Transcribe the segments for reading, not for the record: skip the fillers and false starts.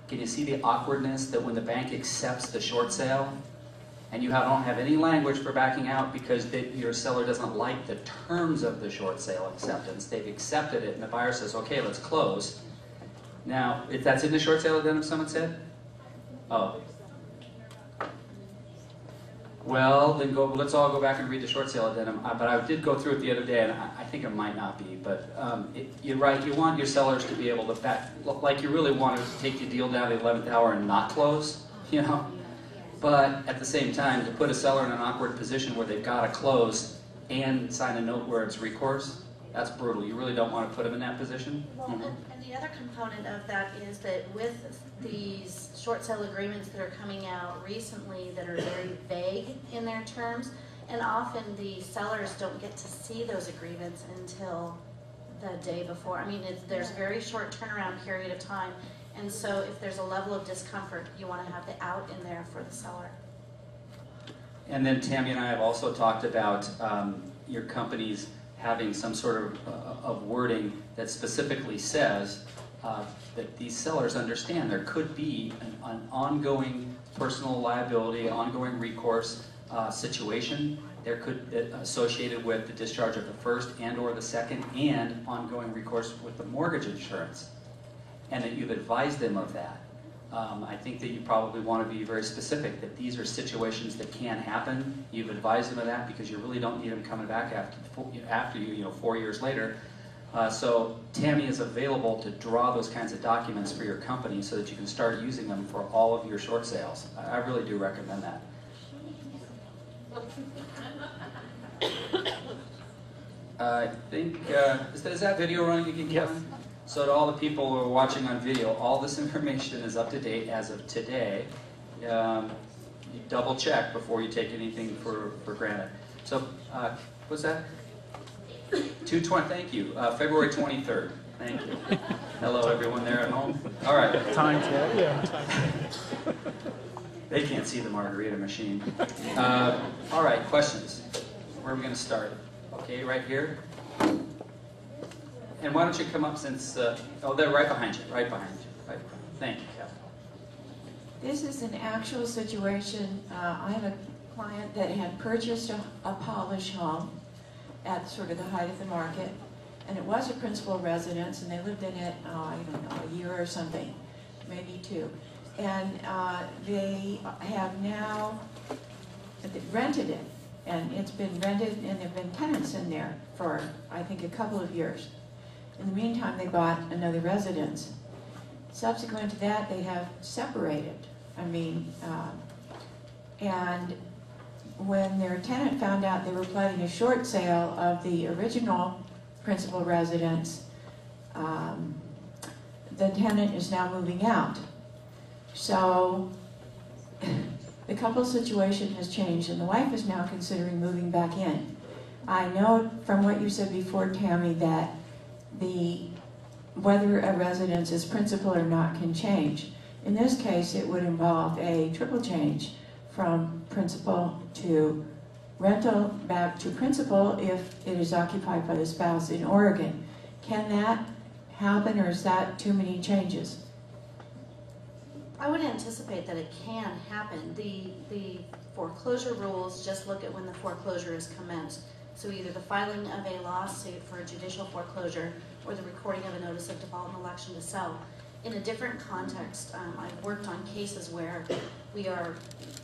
Can you see the awkwardness that when the bank accepts the short sale, and you don't have any language for backing out because your seller doesn't like the terms of the short sale acceptance. They've accepted it, and the buyer says, okay, let's close. Now, if that's in the short sale addendum, someone said? Oh. Well, then let's all go back and read the short sale addendum. But I did go through it the other day, and I think it might not be. But you're right, you want your sellers to be able to back, like you really want to take the deal down to the 11th hour and not close, you know? But at the same time, to put a seller in an awkward position where they've got to close and sign a note where it's recourse, that's brutal. You really don't want to put them in that position. Well, and the other component of that is that with these short sale agreements that are coming out recently that are very vague in their terms, and often the sellers don't get to see those agreements until the day before. I mean, there's a very short turnaround period of time. And so if there's a level of discomfort, you want to have the out in there for the seller. And then Tammy and I have also talked about your companies having some sort of wording that specifically says that these sellers understand there could be an ongoing personal liability, ongoing recourse situation. There could associated with the discharge of the first and or the second, and ongoing recourse with the mortgage insurance. And that you've advised them of that. I think that you probably want to be very specific that these are situations that can happen. You've advised them of that because you really don't need them coming back after you, 4 years later. So Tammy is available to draw those kinds of documents for your company so that you can start using them for all of your short sales. I really do recommend that. I think, is that video running again, Kevin? So to all the people who are watching on video, all this information is up to date as of today. You double check before you take anything for granted. So, what's that? 2/20, thank you. February 23rd, thank you. Hello everyone there at home. All right. Time check. Yeah. They can't see the margarita machine. All right, questions. Where are we going to start? Okay, right here. And why don't you come up since, they're right behind you, right behind you. Right. Thank you, Kevin. This is an actual situation. I have a client that had purchased a polished home at sort of the height of the market, and it was a principal residence, and they lived in it, I don't know, a year or something, maybe 2. And they have now rented it, and it's been rented, and there have been tenants in there for, I think, a couple of years. In the meantime, they bought another residence. Subsequent to that, they have separated. And when their tenant found out they were planning a short sale of the original principal residence, the tenant is now moving out. So the couple situation has changed, and the wife is now considering moving back in. I know from what you said before, Tammy, that whether a residence is principal or not can change. In this case, it would involve a triple change from principal to rental back to principal if it is occupied by the spouse in Oregon. Can that happen, or is that too many changes? I would anticipate that it can happen. The foreclosure rules just look at when the foreclosure is commenced. So either the filing of a lawsuit for a judicial foreclosure or the recording of a notice of default and election to sell. In a different context, I've worked on cases where we are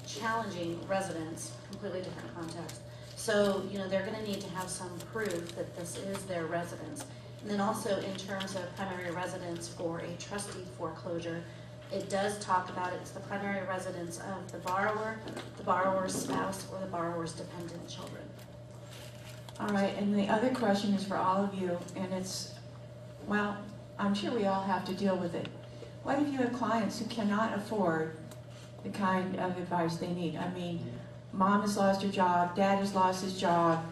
challenging residents, completely different context. So, they're going to need to have some proof that this is their residence. And then also in terms of primary residence for a trustee foreclosure, it does talk about it's the primary residence of the borrower's spouse, or the borrower's dependent children. All right, and the other question is for all of you, and it's, well, I'm sure we all have to deal with it. What if you have clients who cannot afford the kind of advice they need? I mean, mom has lost her job, dad has lost his job,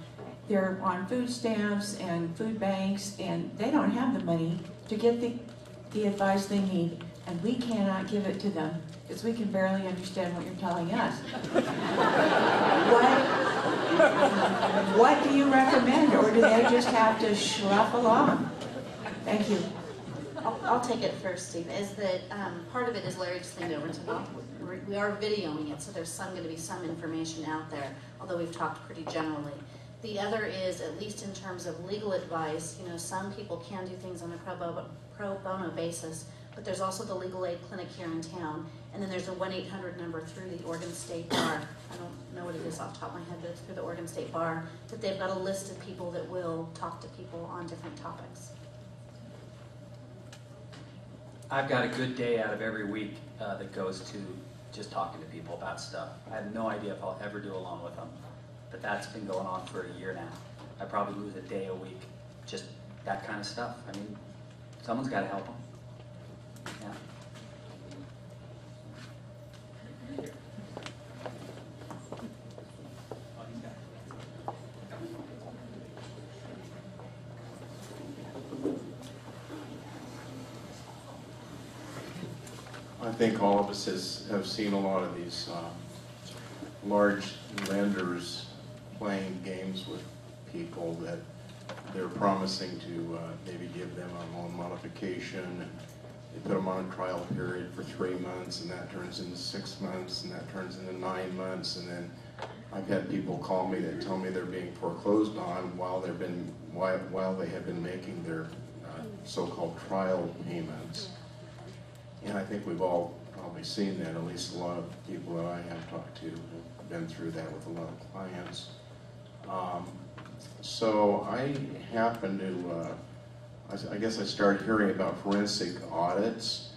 they're on food stamps and food banks, and they don't have the money to get the advice they need, and we cannot give it to them because we can barely understand what you're telling us. What do you recommend, or do they just have to slough along? Thank you. I'll take it first, Steve, is that part of it is Larry just leaned over to me. We are videoing it, so there's going to be some information out there, although we've talked pretty generally. The other is, at least in terms of legal advice, you know, some people can do things on a pro bono basis, but there's also the legal aid clinic here in town, and then there's a 1-800 number through the Oregon State Bar. I don't know what it is off the top of my head, but it's through the Oregon State Bar, that they've got a list of people that will talk to people on different topics. I've got a good day out of every week that goes to just talking to people about stuff. I have no idea if I'll ever do alone with them, but that's been going on for a year now. I probably lose a day a week, just that kind of stuff. I mean, someone's got to help them. Yeah. I think all of us have seen a lot of these large lenders playing games with people that they're promising to maybe give them a loan modification, and they put them on a trial period for 3 months, and that turns into 6 months, and that turns into 9 months, and then I've had people call me that tell me they're being foreclosed on while they have been making their so-called trial payments. And I think we've all probably seen that, at least a lot of people that I have talked to have been through that with a lot of clients. So I happened to, I guess I started hearing about forensic audits,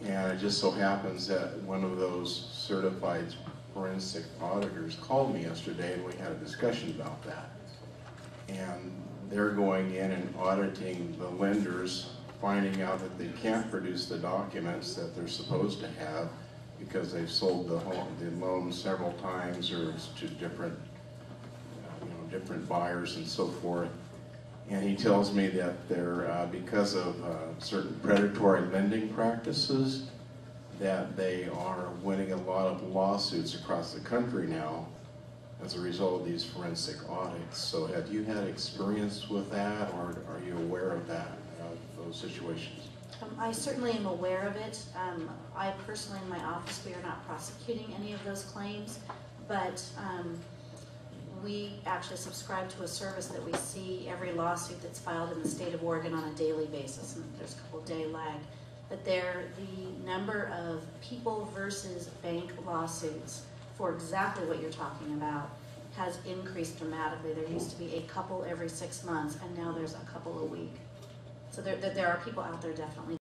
and it just so happens that one of those certified forensic auditors called me yesterday, and we had a discussion about that. And they're going in and auditing the lenders, finding out that they can't produce the documents that they're supposed to have because they've sold the loan several times, or it's to different, different buyers and so forth. And he tells me that they're, because of certain predatory lending practices, that they are winning a lot of lawsuits across the country now as a result of these forensic audits. So have you had experience with that, or are you aware of that, those situations? I certainly am aware of it. I personally, in my office, we are not prosecuting any of those claims, but we actually subscribe to a service that we see every lawsuit that's filed in the state of Oregon on a daily basis, and there's a couple day lag. But the number of people versus bank lawsuits for exactly what you're talking about has increased dramatically. There used to be a couple every 6 months, and now there's a couple a week. So there are people out there definitely